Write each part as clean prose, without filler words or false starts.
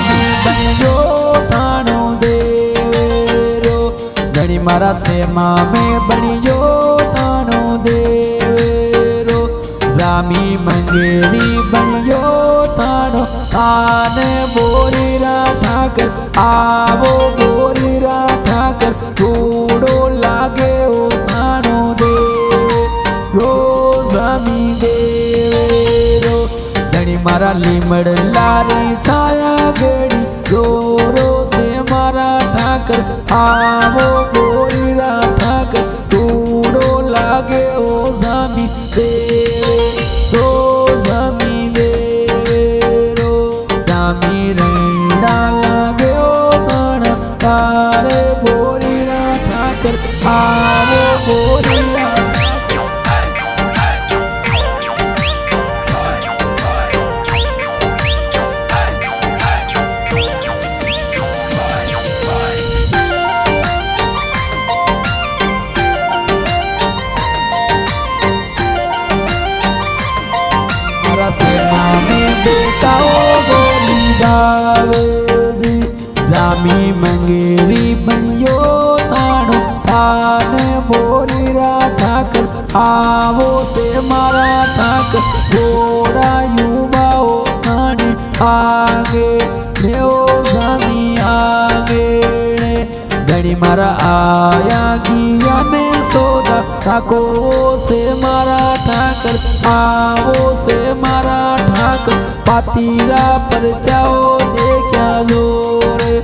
में बनियो थानो देवेरो धनी मारा सेमा में बनियो थानो देवेरो जामी मंगेरी बनियो थानो आने बोरीरा ठाकर आवो बोरीरा ठाकर थोड़ो लागे ओ थानो देवेरो जामी देवेरो धनी मारा लीमड़ लारी छाया गेड़ी जोरो से मारा ठाकर आवो बोरीरा ठाकर थोड़ो लागे ओ जामी देवेरो जामी देवेरो जामी रंडा लागे ओ गण तारे बोरीरा ठाकर आवो बोरीरा सेना में बेटाओ बोली दावेदी जामी मंगेरी बनियो थानो थाने बोरीरा ठाकर आवो से मारा ठाकर घोड़ा युवाओ थाने आगे नेओ जामी आगे धनी मारा आया गिया ने सोदा ठाको से मारा ठाकर आवो से मारा ठाकर पातीरा पर जाओ देखा जोरे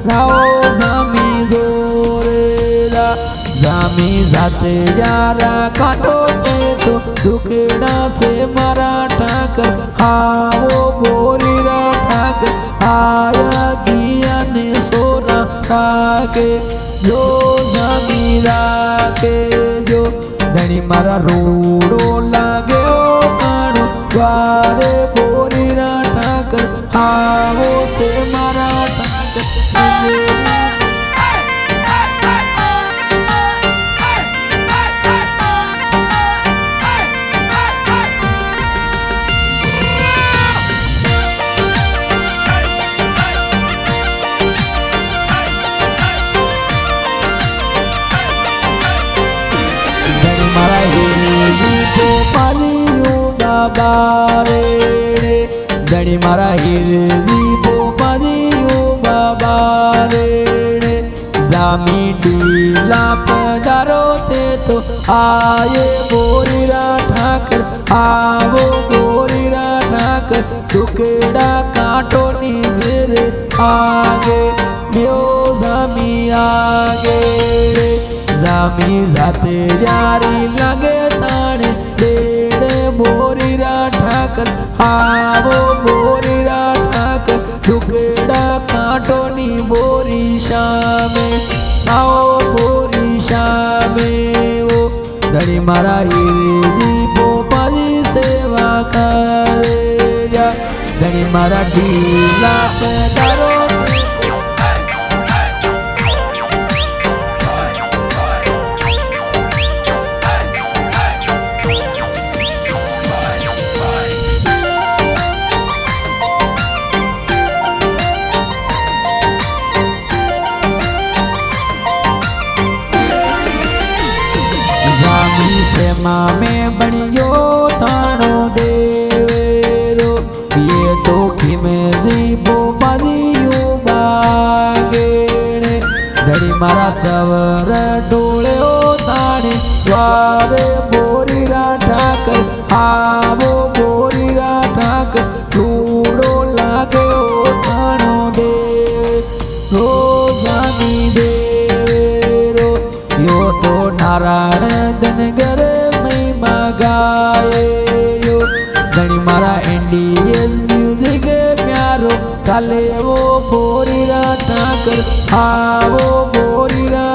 राओ जामी जोरे रा जामी जाते यारा काटो के तो टुकड़ा से मारा ठाकर आवो बोरीरा ठाकर आया गिया ने सोना ठाके जो जामी राके जो धनी मारा रोड़ो लागे ओ कानो द्वारे बोरीरा ठाकर आवो से मारा ठाकर मारा हिरजी को पालियो बाबा रे धनी मारा हिरजी को पालियो बाबा रे जामी डीला पधारो ते तो आए बोरीरा ठाकर आवो बोरीरा ठाकर टुकड़ा काटो नी मेरे आगे यो जामी आगे जामी जाते यारी लगे ताने डेढ़े बोरीरा ठाकर आवो बोरीरा ठाकर टुकड़ा काटो नी बोरी शामे आओ बोरी शामे वो धनी मारा हिरजी पोपाजी सेवा करे या धनी मारा ढीला पधारो सेमा में बनियो थानो देवेरो ये तो खिमे दीपो बनियो बागेणे धनी मारा सवर डोले ओ ताने द्वारे बोरीरा ठाकर आवो बोरीरा ठाकर थोड़ो लागे ओ थानो देवेरो जामी देवेरो यो तो नारायण धनगर महिमा गाए यो धनी मारा इंडियन म्यूजिक प्यारो काले वो बोरीरा ठाकर आवो बोरीरा